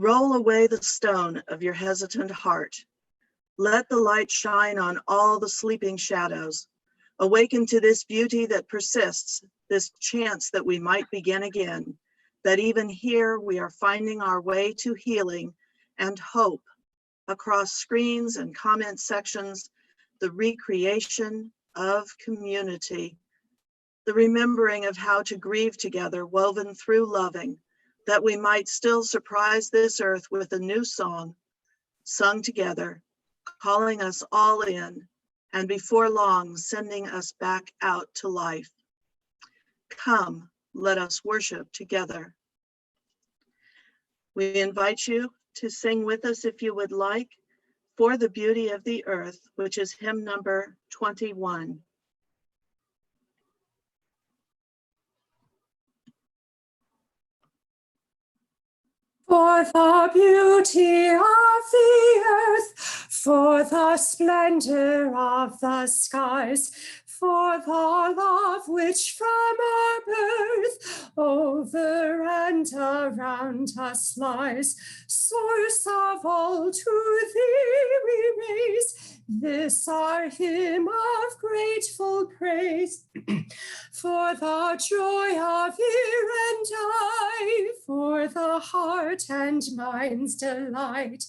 Roll away the stone of your hesitant heart. Let the light shine on all the sleeping shadows. Awaken to this beauty that persists, this chance that we might begin again, that even here we are finding our way to healing and hope across screens and comment sections, the recreation of community, the remembering of how to grieve together, woven through loving, that we might still surprise this earth with a new song, sung together, calling us all in, and before long, sending us back out to life. Come, let us worship together. We invite you to sing with us if you would like, For the Beauty of the Earth, which is hymn number 21. For the beauty of the earth, for the splendor of the skies, for the love which from our birth over and around us lies, source of all to thee we raise this our hymn of grateful praise. For the joy of ear and eye, for the heart and mind's delight,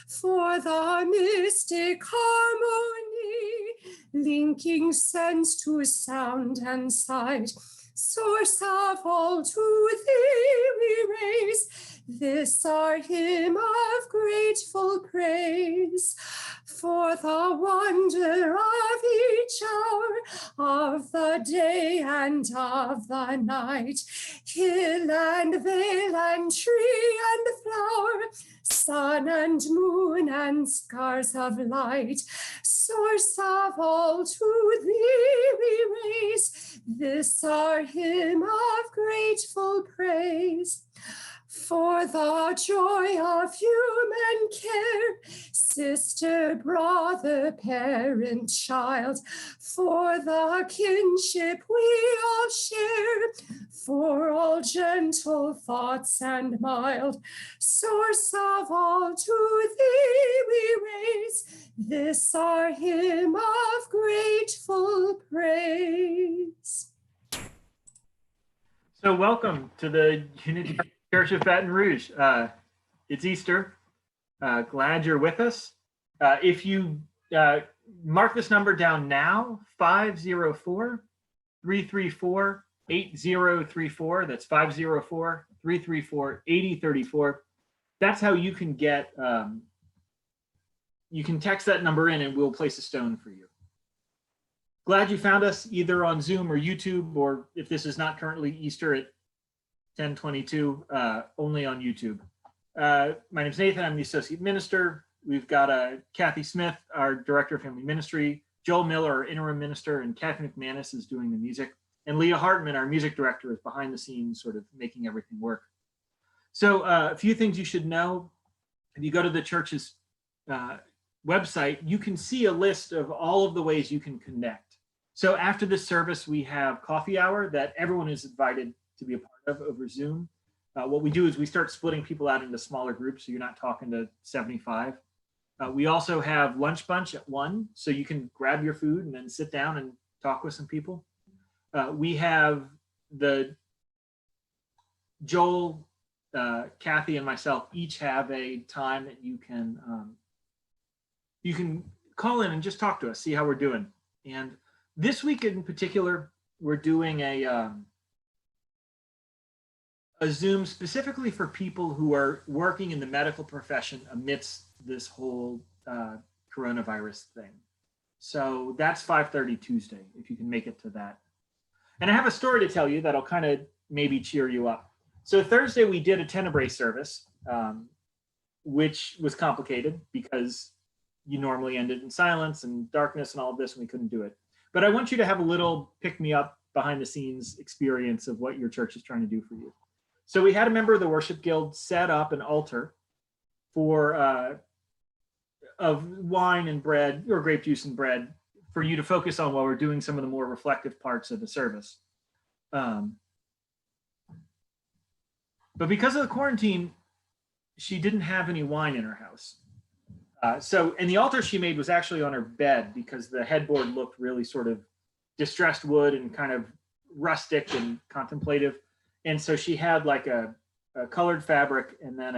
for the mystic harmony, linking sense to sound and sight, source of all to thee we raise this our hymn of grateful praise. For the wonder of each hour, of the day and of the night, hill and vale and tree and flower, sun and moon and scars of light, source of all to thee we raise this our hymn of grateful praise. For the joy of human care, sister, brother, parent, child, for the kinship we all share, for all gentle thoughts and mild, source of all to thee we raise this our hymn of grateful praise. So welcome to the Unity Church of Baton Rouge. It's Easter. Glad you're with us. If you mark this number down now, 504-334-8034. That's 504-334-8034. That's how you can get, you can text that number in and we'll place a stone for you. Glad you found us either on Zoom or YouTube, or if this is not currently Easter at 10:22, only on YouTube. My name is Nathan. I'm the Associate Minister. We've got Kathy Smith, our Director of Family Ministry, Joel Miller, our Interim Minister, and Kathy McManus is doing the music. And Leah Hartman, our Music Director, is behind the scenes, sort of making everything work. So a few things you should know. If you go to the church's website, you can see a list of all of the ways you can connect. So after this service, we have coffee hour that everyone is invited to be a part of over Zoom. What we do is we start splitting people out into smaller groups, so you're not talking to 75. We also have lunch bunch at 1, so you can grab your food and then sit down and talk with some people. We have Joel, Kathy, and myself each have a time that you can call in and just talk to us, see how we're doing. And this week in particular, we're doing a Zoom specifically for people who are working in the medical profession amidst this whole coronavirus thing. So that's 5:30 Tuesday, if you can make it to that. And I have a story to tell you that'll kind of maybe cheer you up. So Thursday we did a Tenebrae service, which was complicated because you normally end it in silence and darkness and all of this, and we couldn't do it. But I want you to have a little pick-me-up behind the scenes experience of what your church is trying to do for you. So we had a member of the worship guild set up an altar for of wine and bread, or grape juice and bread, for you to focus on while we're doing some of the more reflective parts of the service. But because of the quarantine, she didn't have any wine in her house. And the altar she made was actually on her bed because the headboard looked really sort of distressed wood and kind of rustic and contemplative. And so she had like a colored fabric and then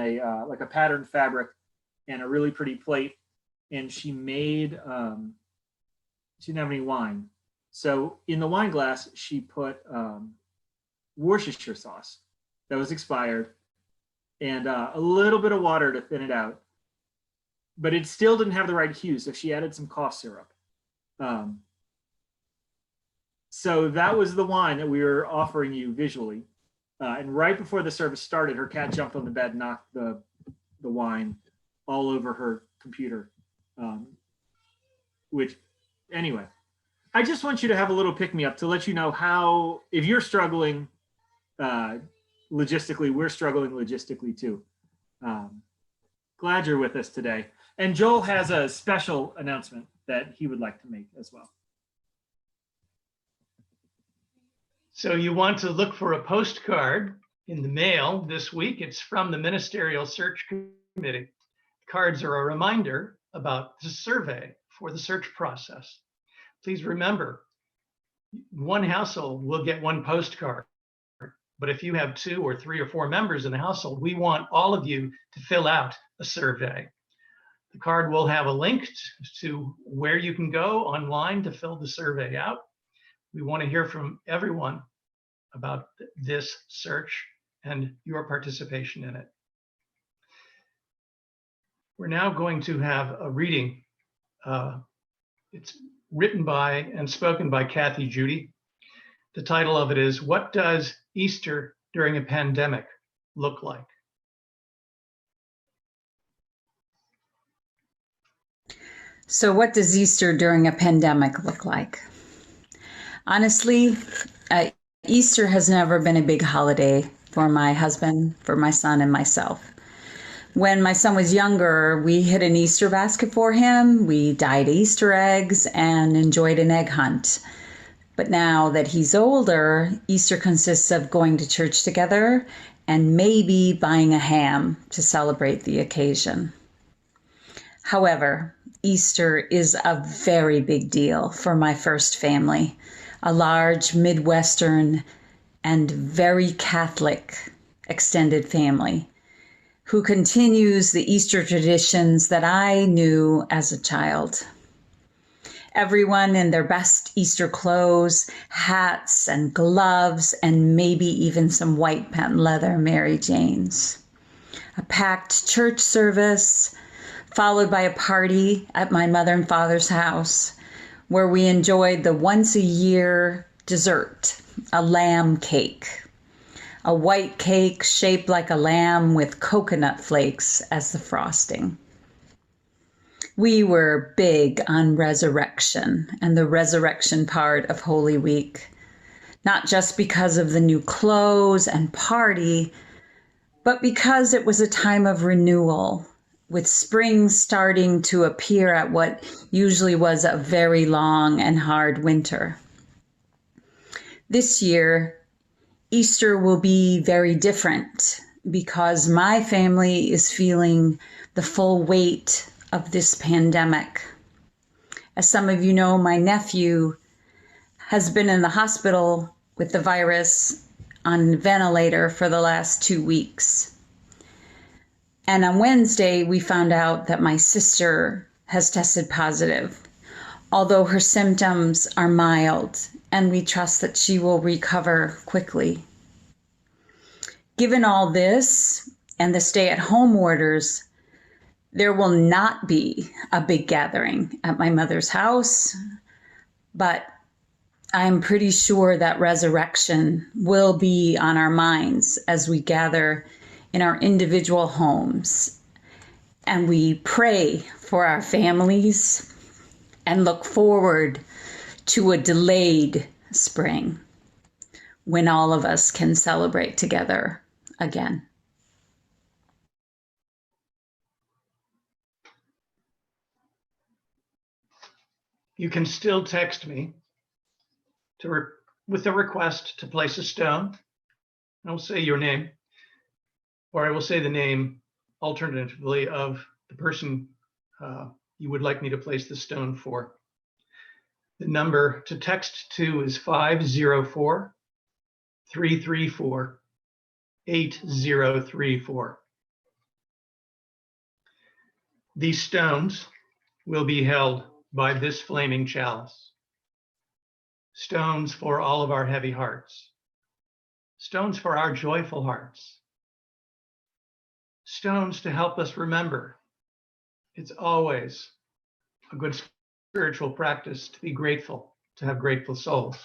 like a patterned fabric and a really pretty plate. And she made, she didn't have any wine. So in the wine glass, she put Worcestershire sauce that was expired and a little bit of water to thin it out. But it still didn't have the right hue, so she added some cough syrup. So that was the wine that we were offering you visually. And right before the service started, her cat jumped on the bed, knocked the wine all over her computer. Which, anyway, I just want you to have a little pick-me-up to let you know how, if you're struggling logistically, we're struggling logistically too. Glad you're with us today. And Joel has a special announcement that he would like to make as well. So you want to look for a postcard in the mail this week. It's from the Ministerial Search Committee. Cards are a reminder about the survey for the search process. Please remember, one household will get one postcard. But if you have 2 or 3 or 4 members in the household, we want all of you to fill out a survey. The card will have a link to where you can go online to fill the survey out. We want to hear from everyone about this search and your participation in it. We're now going to have a reading. It's written by and spoken by Kathy Judy. The title of it is, "What Does Easter During a Pandemic Look Like?" So what does Easter during a pandemic look like? Honestly, Easter has never been a big holiday for my husband, for my son, and myself. When my son was younger, we hid an Easter basket for him. We dyed Easter eggs and enjoyed an egg hunt. But now that he's older, Easter consists of going to church together and maybe buying a ham to celebrate the occasion. However, Easter is a very big deal for my first family, a large Midwestern and very Catholic extended family who continues the Easter traditions that I knew as a child. Everyone in their best Easter clothes, hats and gloves, and maybe even some white patent leather Mary Janes. A packed church service, followed by a party at my mother and father's house, where we enjoyed the once-a-year dessert, a lamb cake. A white cake shaped like a lamb with coconut flakes as the frosting. We were big on resurrection and the resurrection part of Holy Week, not just because of the new clothes and party, but because it was a time of renewal, with spring starting to appear at what usually was a very long and hard winter. This year, Easter will be very different because my family is feeling the full weight of this pandemic. As some of you know, my nephew has been in the hospital with the virus on a ventilator for the last 2 weeks. And on Wednesday, we found out that my sister has tested positive, although her symptoms are mild, and we trust that she will recover quickly. Given all this and the stay-at-home orders, there will not be a big gathering at my mother's house, but I'm pretty sure that resurrection will be on our minds as we gather in our individual homes and we pray for our families and look forward to a delayed spring when all of us can celebrate together again. You can still text me with a request to place a stone. I will say your name, or I will say the name alternatively of the person you would like me to place the stone for. The number to text to is 504-334-8034. These stones will be held by this flaming chalice. Stones for all of our heavy hearts. Stones for our joyful hearts. Stones to help us remember it's always a good spiritual practice to be grateful, to have grateful souls.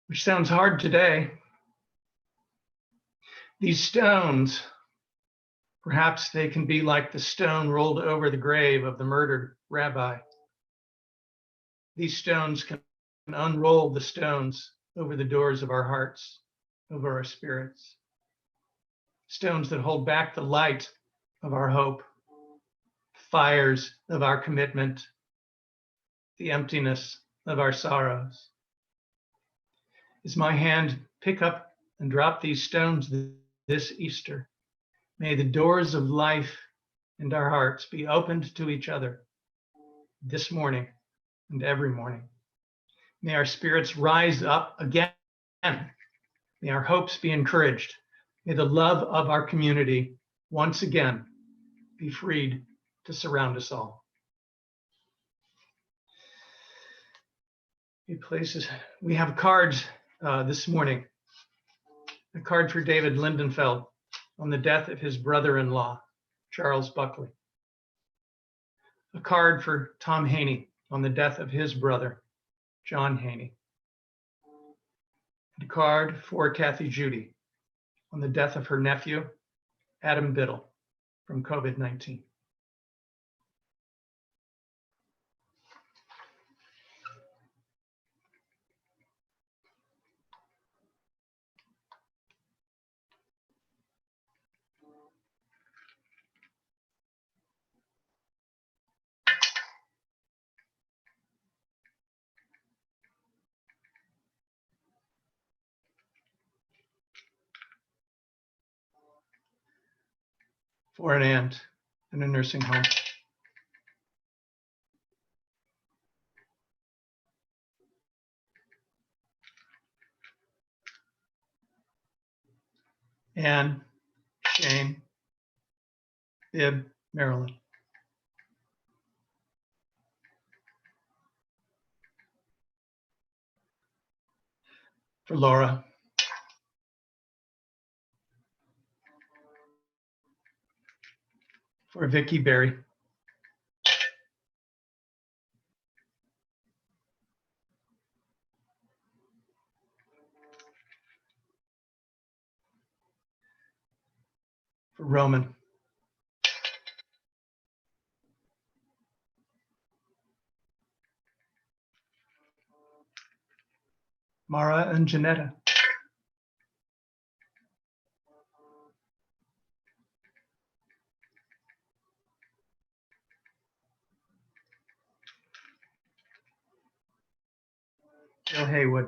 Which sounds hard today. These stones, perhaps they can be like the stone rolled over the grave of the murdered rabbi. These stones can unroll the stones over the doors of our hearts, over our spirits. Stones that hold back the light of our hope, fires of our commitment, the emptiness of our sorrows. As my hand pick up and drop these stones this Easter, may the doors of life and our hearts be opened to each other this morning and every morning. May our spirits rise up again. May our hopes be encouraged. May the love of our community once again be freed to surround us all. We have cards this morning. A card for David Lindenfeld on the death of his brother-in-law, Charles Buckley. A card for Tom Haney on the death of his brother, John Haney. And a card for Kathy Judy on the death of her nephew, Adam Biddle, from COVID-19. for an aunt in a nursing home. Anne, Shane, Bib, Marilyn. For Laura. For Vicky Berry. For Roman. Mara and Janetta. Jill Haywood.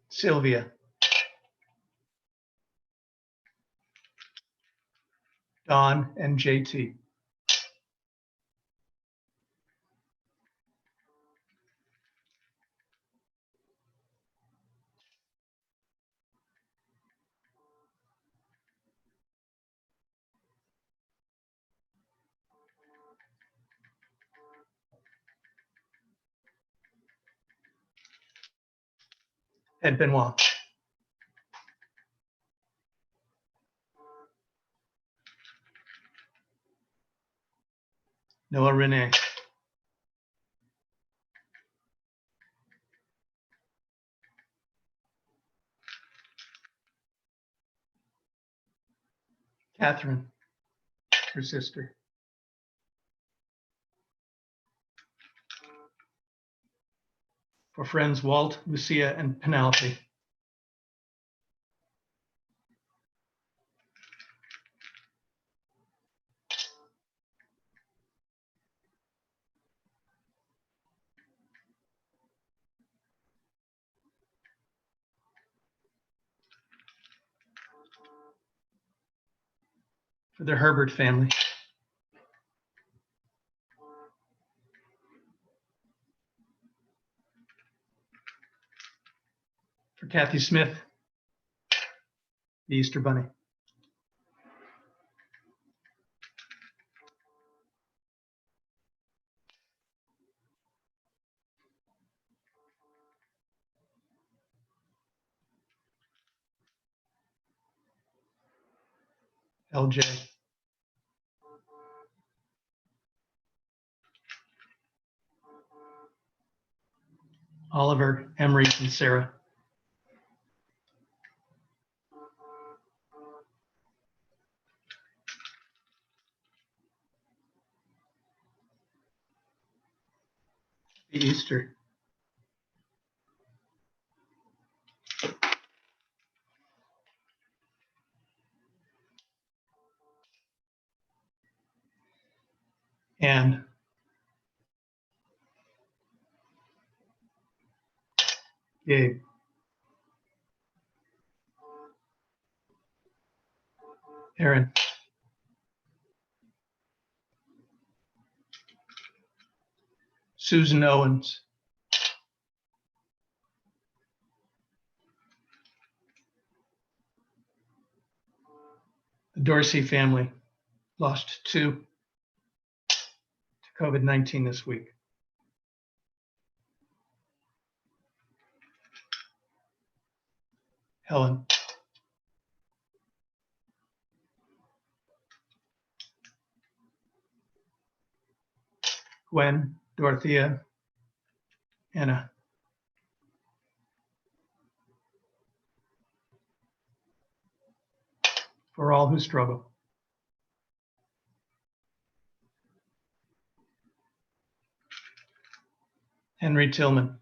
Sylvia. Don and JT. Ed Benoit. Noah Renee. Catherine, her sister. For friends Walt, Lucia, and Penelope. For the Herbert family. For Kathy Smith, the Easter Bunny. LJ. Oliver, Emery, and Sarah. The Easter. And Gabe. Aaron. Susan Owens. The Dorsey family lost 2 to COVID-19 this week. Helen. Gwen, Dorothea, Anna. For all who struggle. Henry Tillman.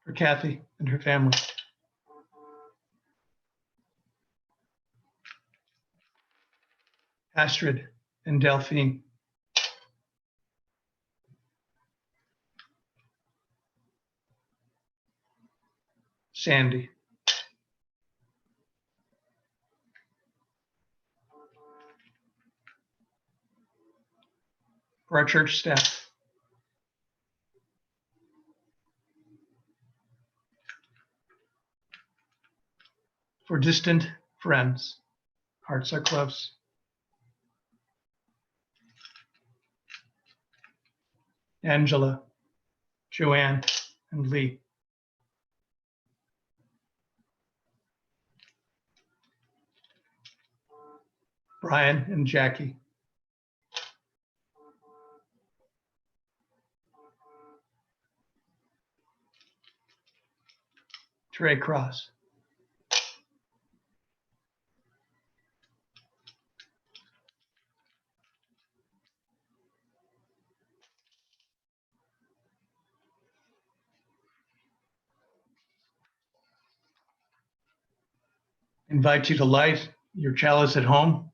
For Kathy and her family. Astrid and Delphine. Sandy. For our church staff. For distant friends, hearts are close. Angela, Joanne, and Lee. Brian and Jackie. Trey Cross. Invite you to light your chalice at home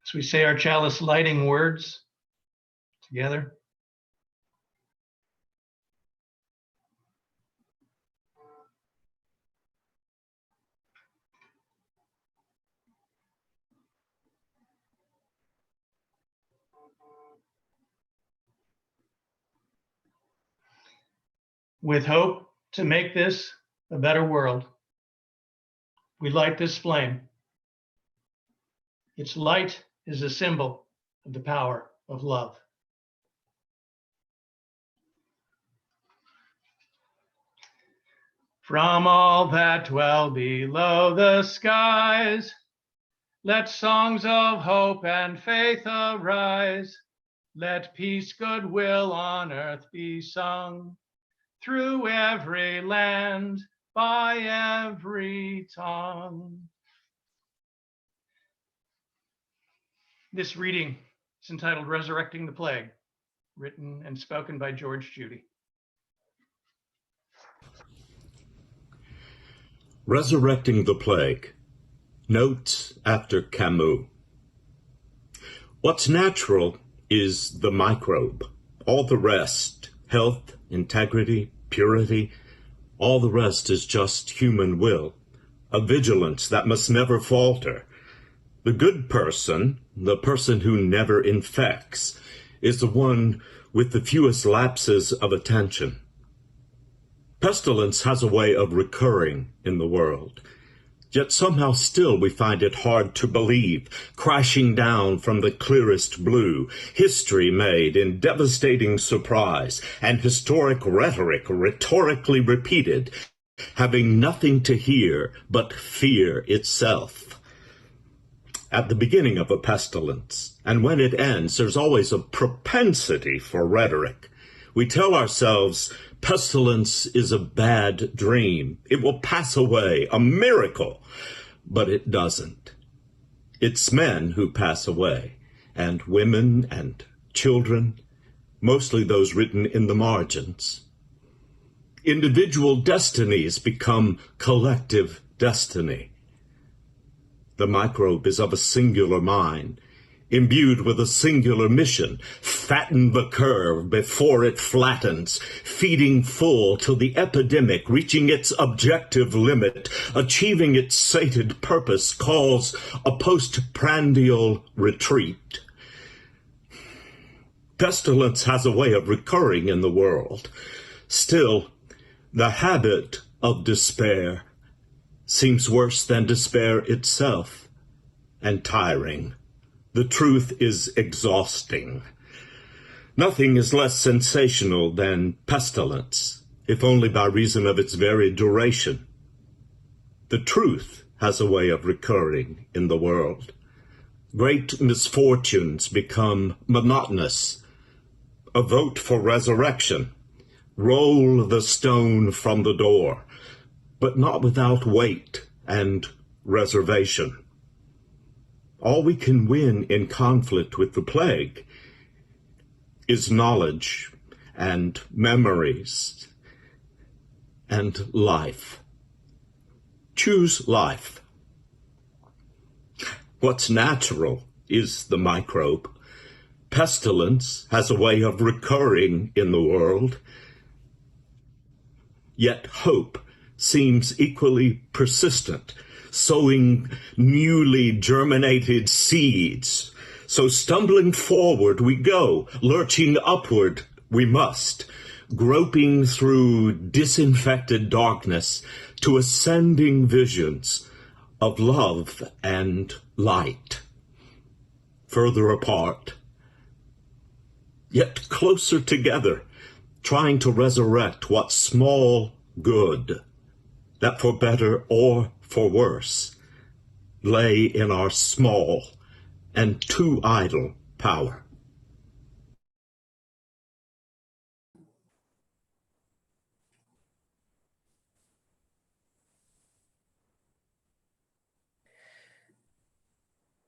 as we say our chalice lighting words together. With hope to make this a better world, we light this flame. Its light is a symbol of the power of love. From all that dwell below the skies, let songs of hope and faith arise. Let peace, goodwill on earth be sung, through every land, by every tongue. This reading is entitled Resurrecting the Plague, written and spoken by George Judy. Resurrecting the Plague. Notes after Camus. What's natural is the microbe. All the rest, health, integrity, purity, all the rest is just human will, a vigilance that must never falter. The good person, the person who never infects, is the one with the fewest lapses of attention. Pestilence has a way of recurring in the world, yet somehow still we find it hard to believe, crashing down from the clearest blue, history made in devastating surprise, and historic rhetoric rhetorically repeated, having nothing to hear but fear itself. At the beginning of a pestilence, and when it ends, there's always a propensity for rhetoric. We tell ourselves, pestilence is a bad dream. It will pass away, a miracle. But it doesn't. It's men who pass away, and women and children, mostly those written in the margins. Individual destinies become collective destiny. The microbe is of a singular mind, imbued with a singular mission. Fatten the curve before it flattens, feeding full till the epidemic, reaching its objective limit, achieving its sated purpose, calls a postprandial retreat. Pestilence has a way of recurring in the world. Still, the habit of despair seems worse than despair itself, and tiring. The truth is exhausting. Nothing is less sensational than pestilence, if only by reason of its very duration. The truth has a way of recurring in the world. Great misfortunes become monotonous. A vote for resurrection. Roll the stone from the door, but not without weight and reservation. All we can win in conflict with the plague is knowledge and memories and life. Choose life. What's natural is the microbe. Pestilence has a way of recurring in the world. Yet hope seems equally persistent, sowing newly germinated seeds. So stumbling forward we go, lurching upward we must, groping through disinfected darkness to ascending visions of love and light. Further apart, yet closer together, trying to resurrect what small good, that for better or for worse, lay in our small and too idle power.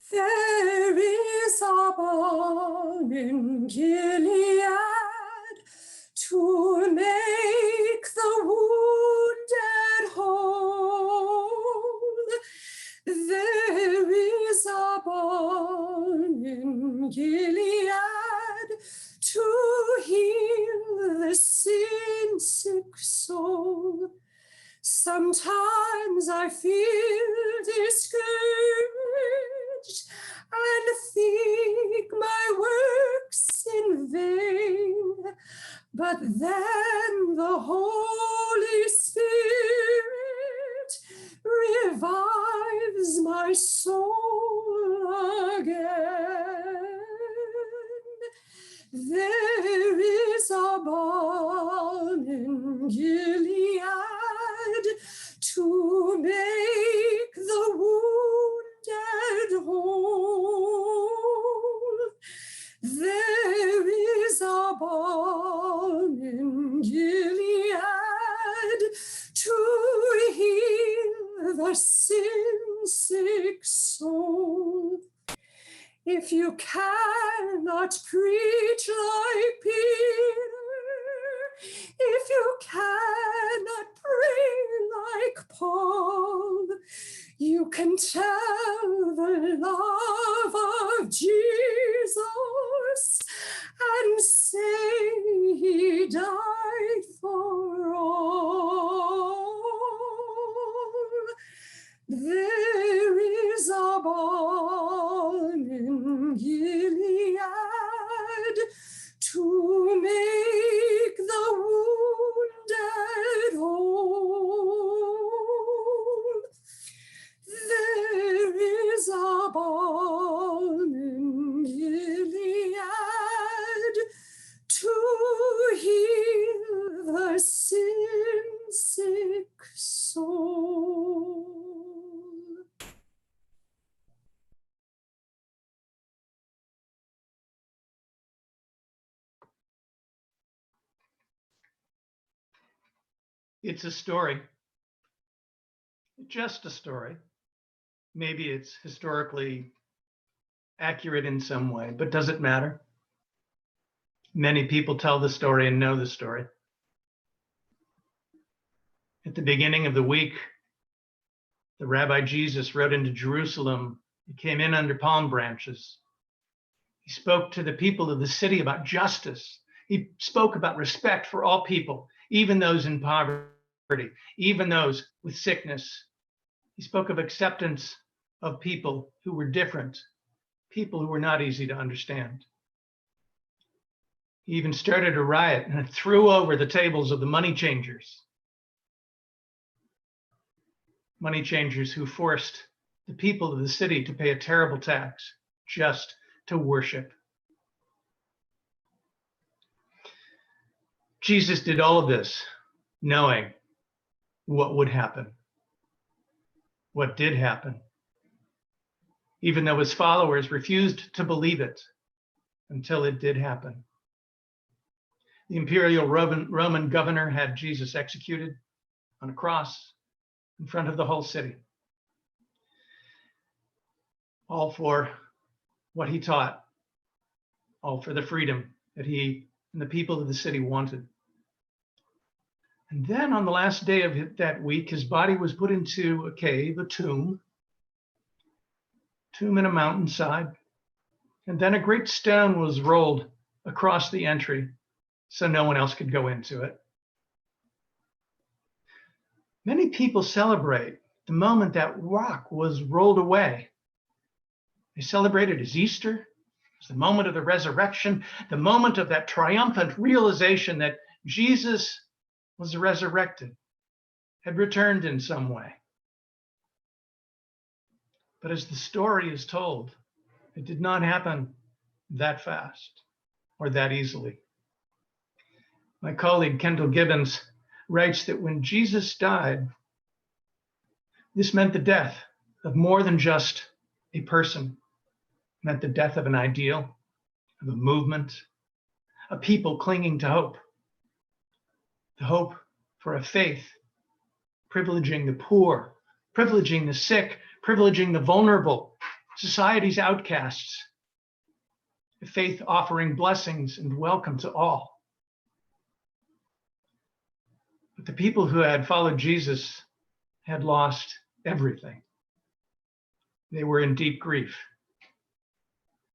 There is a balm in Gilead to make the wounded whole. There is a balm in Gilead to heal the sin-sick soul. Sometimes I feel discouraged and think my work's in vain, but then the Holy Spirit revives my soul again. There is a balm in Gilead to make the wounded whole. There is a balm in Gilead to heal the sin-sick soul. If you cannot preach like Peter, if you cannot pray like Paul, you can tell the love of Jesus and say he died for all. There is a balm in Gilead to make the wounded whole. There is a balm in Gilead to heal the sin-sick soul. It's a story, just a story. Maybe it's historically accurate in some way, but does it matter? Many people tell the story and know the story. At the beginning of the week, the Rabbi Jesus rode into Jerusalem. He came in under palm branches. He spoke to the people of the city about justice. He spoke about respect for all people, even those in poverty, even those with sickness. He spoke of acceptance of people who were different, people who were not easy to understand. He even started a riot and threw over the tables of the money changers. Money changers who forced the people of the city to pay a terrible tax just to worship. Jesus did all of this knowing what would happen, what did happen, even though his followers refused to believe it until it did happen. The imperial Roman governor had Jesus executed on a cross in front of the whole city, all for what he taught, all for the freedom that he and the people of the city wanted. And then on the last day of that week, his body was put into a cave, a tomb in a mountainside, And then a great stone was rolled across the entry so no one else could go into it. Many people celebrate the moment that rock was rolled away. They celebrate it as Easter, as the moment of the resurrection, the moment of that triumphant realization that Jesus was resurrected, had returned in some way. But as the story is told, it did not happen that fast or that easily. My colleague Kendall Gibbons writes that when Jesus died, this meant the death of more than just a person. It meant the death of an ideal, of a movement, a people clinging to hope. The hope for a faith privileging the poor, privileging the sick, privileging the vulnerable, society's outcasts. A faith offering blessings and welcome to all. But the people who had followed Jesus had lost everything. They were in deep grief.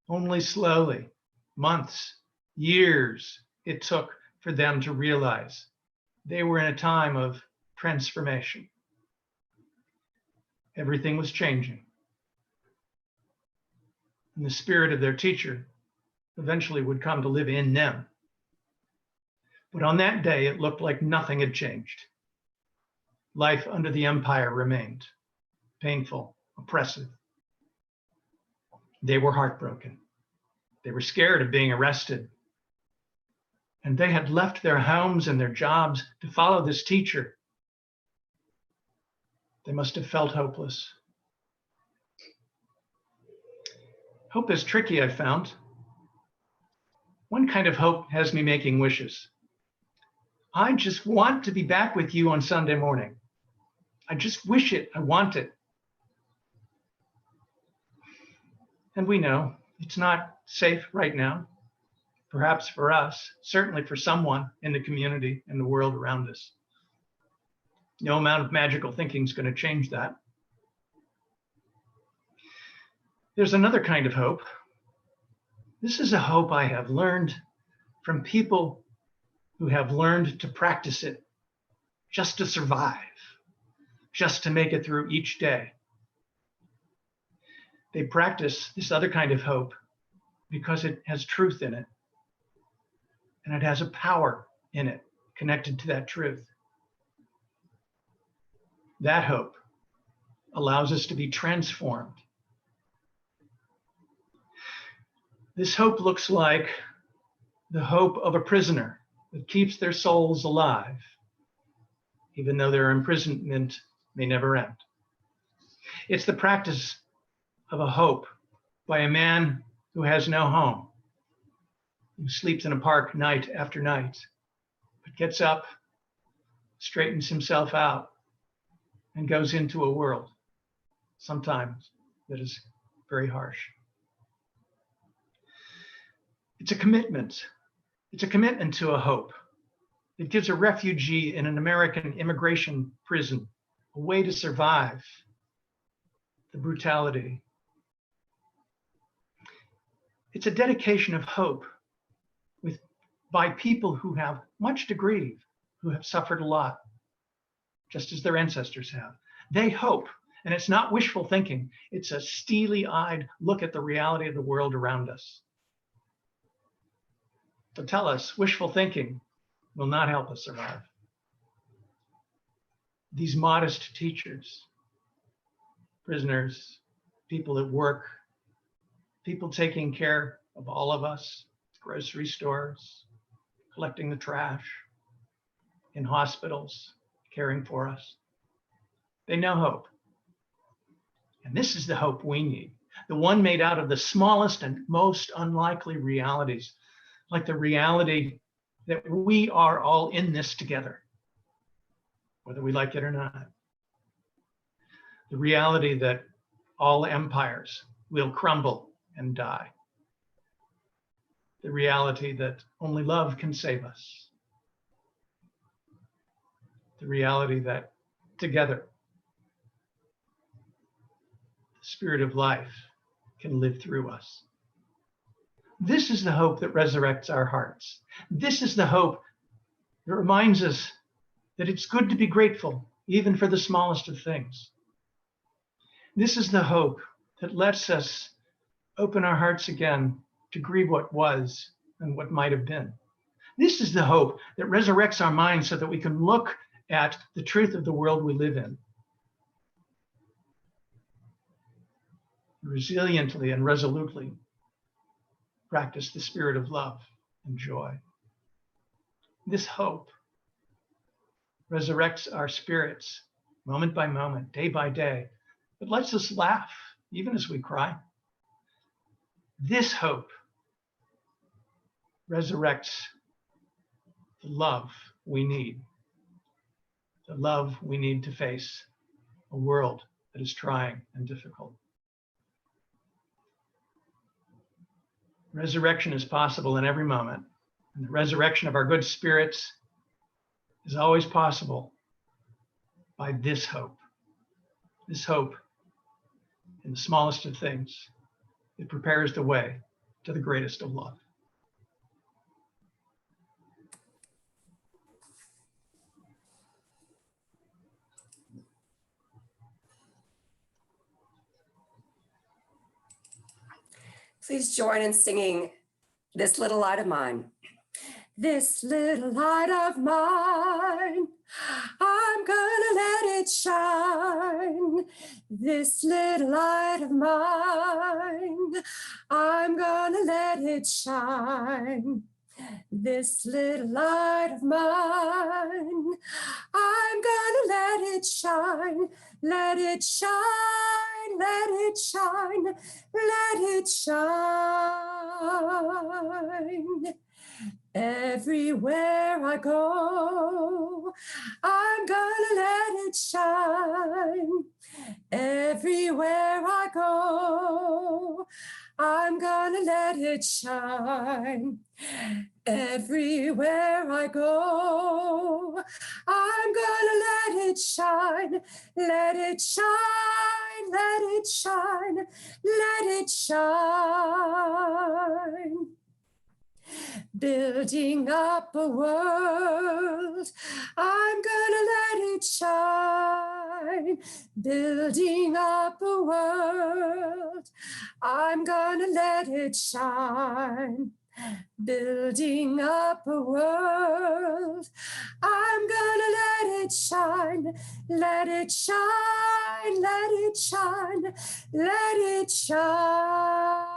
Only slowly, months, years, it took for them to realize they were in a time of transformation. Everything was changing. And the spirit of their teacher eventually would come to live in them. But on that day, it looked like nothing had changed. Life under the empire remained painful, oppressive. They were heartbroken. They were scared of being arrested. And they had left their homes and their jobs to follow this teacher. They must have felt hopeless. Hope is tricky, I found. One kind of hope has me making wishes. I just want to be back with you on Sunday morning. I just wish it. I want it. And we know it's not safe right now, perhaps for us, certainly for someone in the community and the world around us. No amount of magical thinking is going to change that. There's another kind of hope. This is a hope I have learned from people who have learned to practice it just to survive, just to make it through each day. They practice this other kind of hope because it has truth in it, and it has a power in it connected to that truth. That hope allows us to be transformed. This hope looks like the hope of a prisoner that keeps their souls alive, even though their imprisonment may never end. It's the practice of a hope by a man who has no home, who sleeps in a park night after night, but gets up, straightens himself out, and goes into a world, sometimes, that is very harsh. It's a commitment. It's a commitment to a hope. It gives a refugee in an American immigration prison a way to survive the brutality. It's a dedication of hope by people who have much to grieve, who have suffered a lot, just as their ancestors have. They hope, and it's not wishful thinking. It's a steely-eyed look at the reality of the world around us. To tell us wishful thinking will not help us survive. These modest teachers, prisoners, people at work, people taking care of all of us, grocery stores, collecting the trash, in hospitals, caring for us. They know hope. And this is the hope we need, the one made out of the smallest and most unlikely realities, like the reality that we are all in this together, whether we like it or not. The reality that all empires will crumble and die. The reality that only love can save us. The reality that together, the spirit of life can live through us. This is the hope that resurrects our hearts. This is the hope that reminds us that it's good to be grateful, even for the smallest of things. This is the hope that lets us open our hearts again to grieve what was and what might have been. This is the hope that resurrects our minds so that we can look at the truth of the world we live in resiliently and resolutely practice the spirit of love and joy. This hope resurrects our spirits moment by moment, day by day. It lets us laugh even as we cry. This hope resurrects the love we need. The love we need to face a world that is trying and difficult. Resurrection is possible in every moment, and the resurrection of our good spirits is always possible by this hope. This hope in the smallest of things. It prepares the way to the greatest of love. Please join in singing This Little Light of Mine. This little light of mine, I'm gonna let it shine. This little light of mine, I'm gonna let it shine. This little light of mine, I'm gonna let it shine. Let it shine, let it shine, let it shine. Everywhere I go, I'm gonna let it shine. Everywhere I go, I'm gonna let it shine. Everywhere I go, I'm gonna let it shine. Let it shine, let it shine, let it shine. Building up a world, I'm gonna let it shine. Building up a world, I'm gonna let it shine. Building up a world, I'm gonna let it shine. Let it shine, let it shine, let it shine.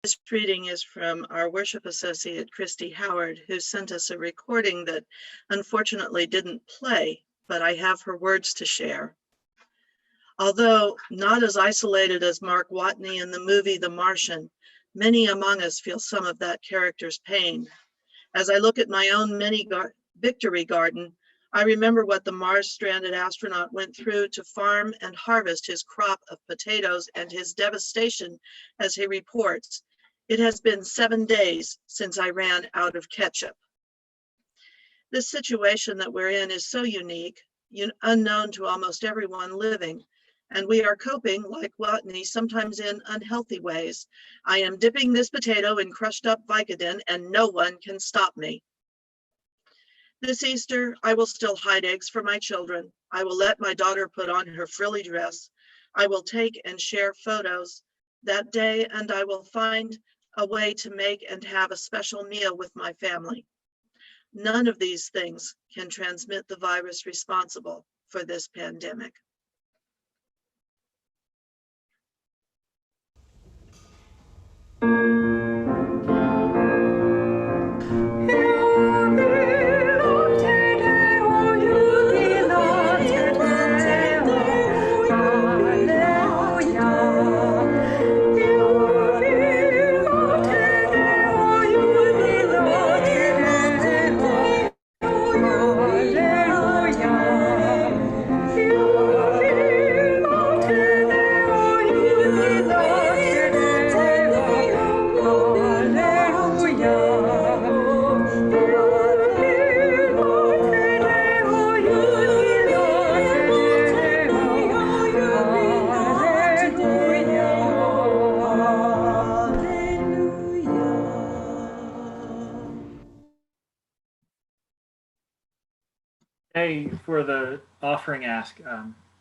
This reading is from our worship associate, Christy Howard, who sent us a recording that unfortunately didn't play, but I have her words to share. Although not as isolated as Mark Watney in the movie The Martian, many among us feel some of that character's pain. As I look at my own mini victory garden, I remember what the Mars-stranded astronaut went through to farm and harvest his crop of potatoes and his devastation as he reports, "It has been 7 days since I ran out of ketchup." This situation that we're in is so unique, unknown to almost everyone living, and we are coping, like Watney, sometimes in unhealthy ways. I am dipping this potato in crushed up Vicodin and no one can stop me. This Easter, I will still hide eggs for my children. I will let my daughter put on her frilly dress. I will take and share photos that day, and I will find a way to make and have a special meal with my family. None of these things can transmit the virus responsible for this pandemic. Hey, for the offering ask,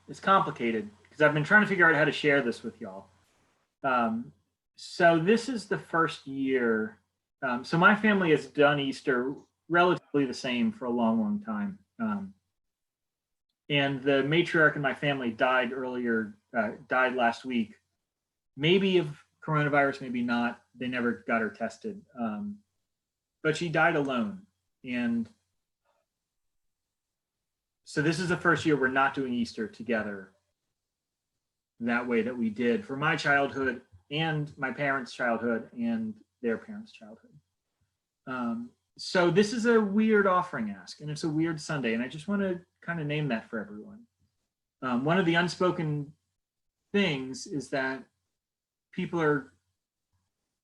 it's complicated because I've been trying to figure out how to share this with y'all. So this is the first year. So my family has done Easter relatively the same for a long, long time. And the matriarch in my family died died last week. Maybe of coronavirus, maybe not. They never got her tested. But she died alone. And so this is the first year we're not doing Easter together that way that we did for my childhood and my parents' childhood and their parents' childhood. So this is a weird offering ask, and it's a weird Sunday, and I just want to kind of name that for everyone. One of the unspoken things is that people are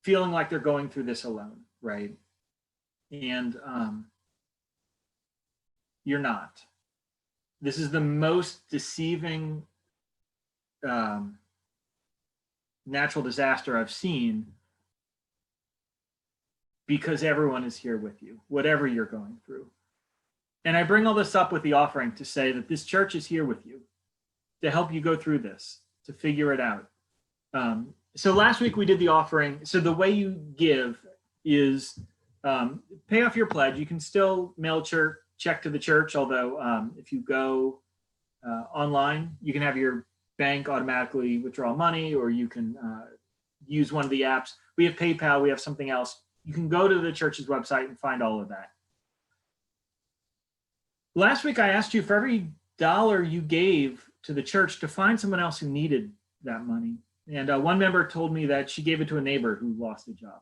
feeling like they're going through this alone, right? And you're not. This is the most deceiving natural disaster I've seen, because everyone is here with you, whatever you're going through. And I bring all this up with the offering to say that this church is here with you to help you go through this, to figure it out. So last week we did the offering. So the way you give is pay off your pledge. You can still mail check to the church, although if you go online, you can have your bank automatically withdraw money, or you can use one of the apps. We have PayPal, we have something else. You can go to the church's website and find all of that. Last week, I asked you for every dollar you gave to the church to find someone else who needed that money. And one member told me that she gave it to a neighbor who lost a job.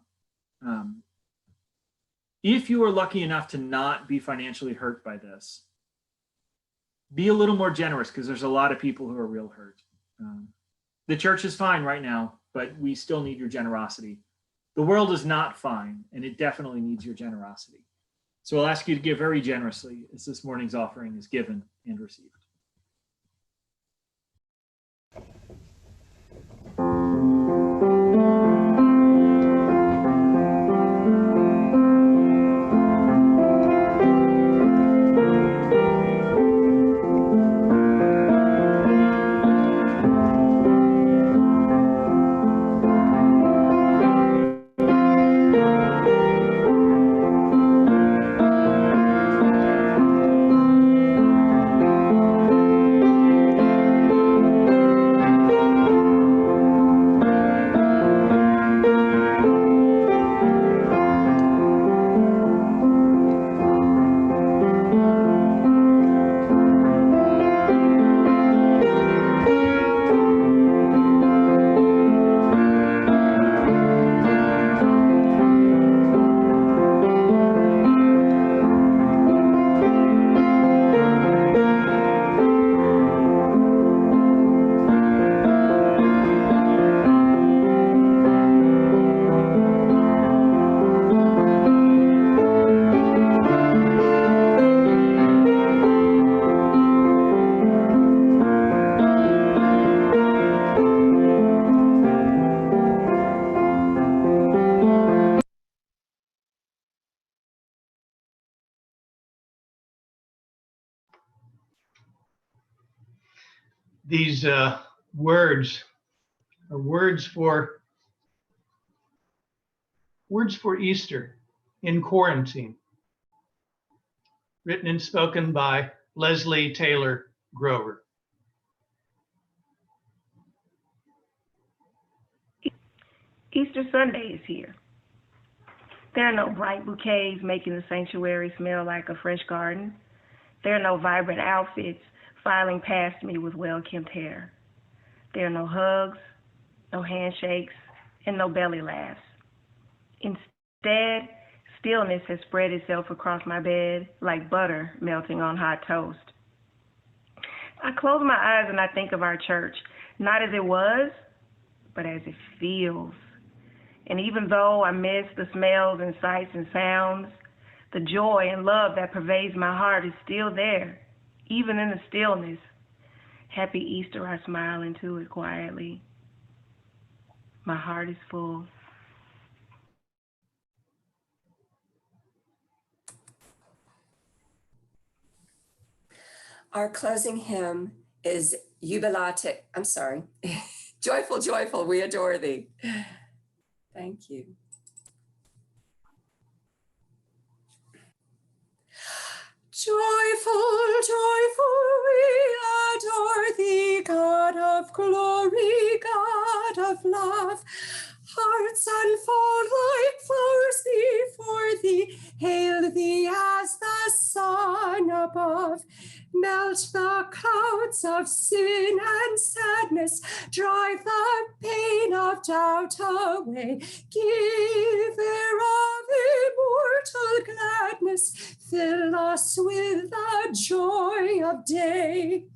If you are lucky enough to not be financially hurt by this, be a little more generous, because there's a lot of people who are real hurt. The church is fine right now, but we still need your generosity. The world is not fine, and it definitely needs your generosity. So I'll ask you to give very generously as this morning's offering is given and received. These words are words for Easter in quarantine, written and spoken by Leslie Taylor Grover. Easter Sunday is here. There are no bright bouquets making the sanctuary smell like a fresh garden. There are no vibrant outfits filing past me with well-kempt hair. There are no hugs, no handshakes, and no belly laughs. Instead, stillness has spread itself across my bed like butter melting on hot toast. I close my eyes and I think of our church, not as it was, but as it feels. And even though I miss the smells and sights and sounds, the joy and love that pervades my heart is still there, even in the stillness. Happy Easter, I smile into it quietly. My heart is full. Our closing hymn is Jubilate, I'm sorry, Joyful, Joyful, we adore thee. Thank you. Joyful, joyful, we adore thee, God of glory, God of love. Hearts unfold like flowers before thee, hail thee as the sun above. Melt the clouds of sin and sadness, drive the pain of doubt away. Giver of immortal gladness, fill us with the joy of day.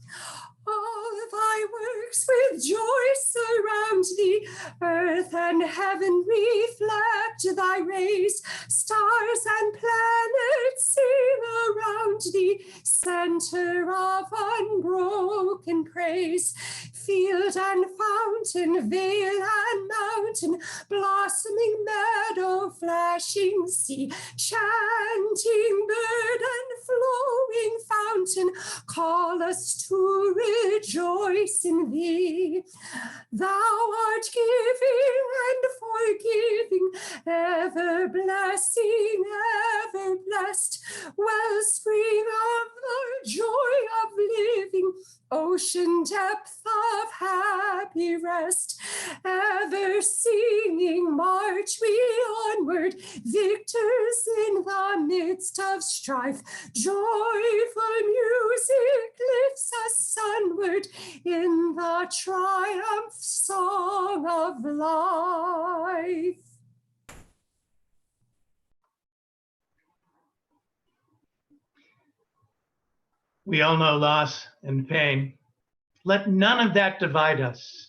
All thy works with joy surround thee, earth and heaven reflect thy rays, stars and planets sing around thee, center of unbroken praise. Field and fountain, vale and mountain, blossoming meadow, flashing sea, chanting bird and flowing fountain, call us to rejoice in thee. Thou art giving and forgiving, ever blessing, ever blessed, wellspring of the joy of living, ocean depth of happy rest. Ever singing march we onward, victors in the midst of strife. Joyful music lifts us sunward in the triumph song of life. We all know loss and pain. Let none of that divide us.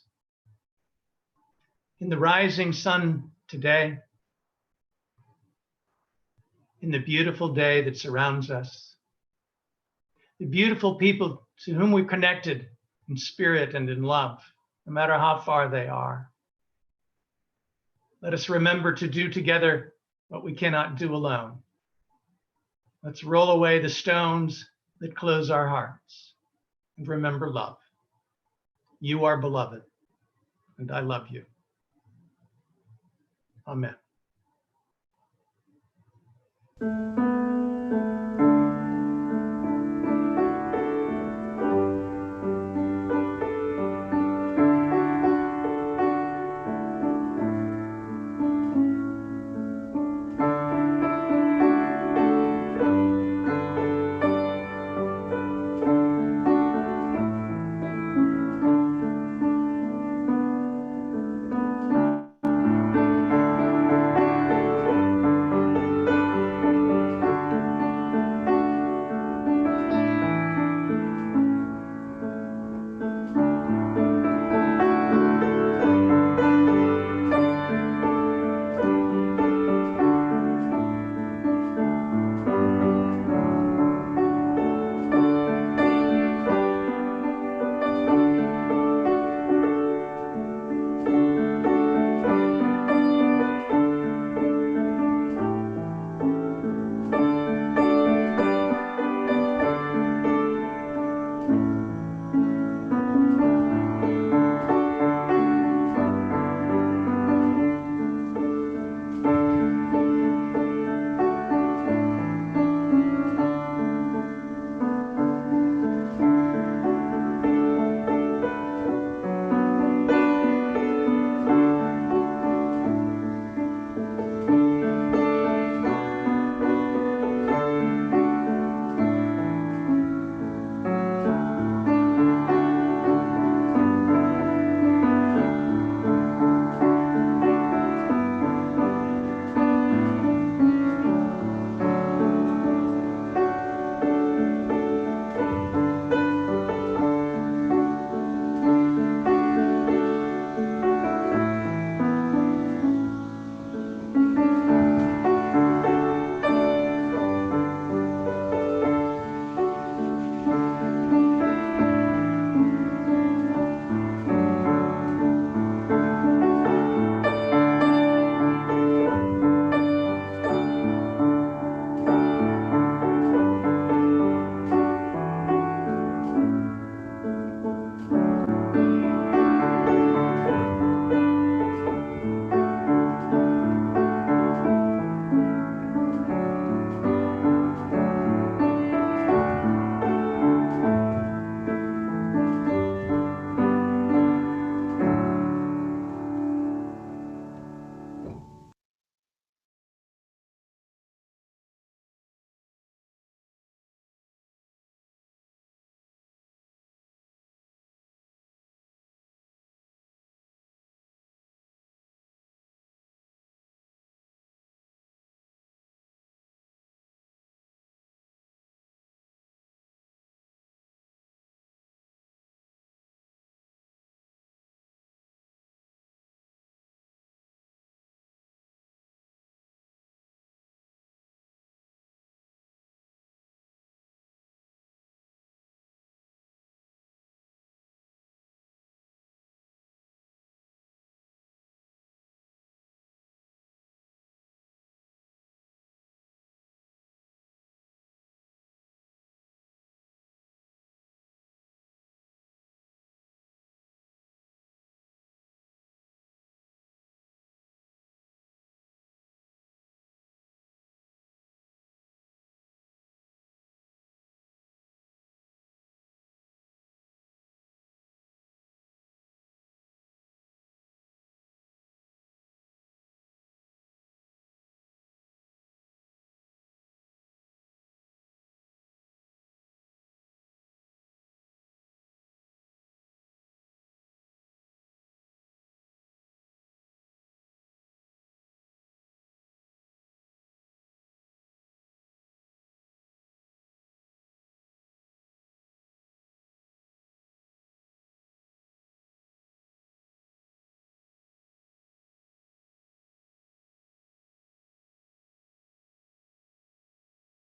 In the rising sun today, in the beautiful day that surrounds us, the beautiful people to whom we're connected in spirit and in love, no matter how far they are. Let us remember to do together what we cannot do alone. Let's roll away the stones that close our hearts and remember love. You are beloved, and I love you. Amen.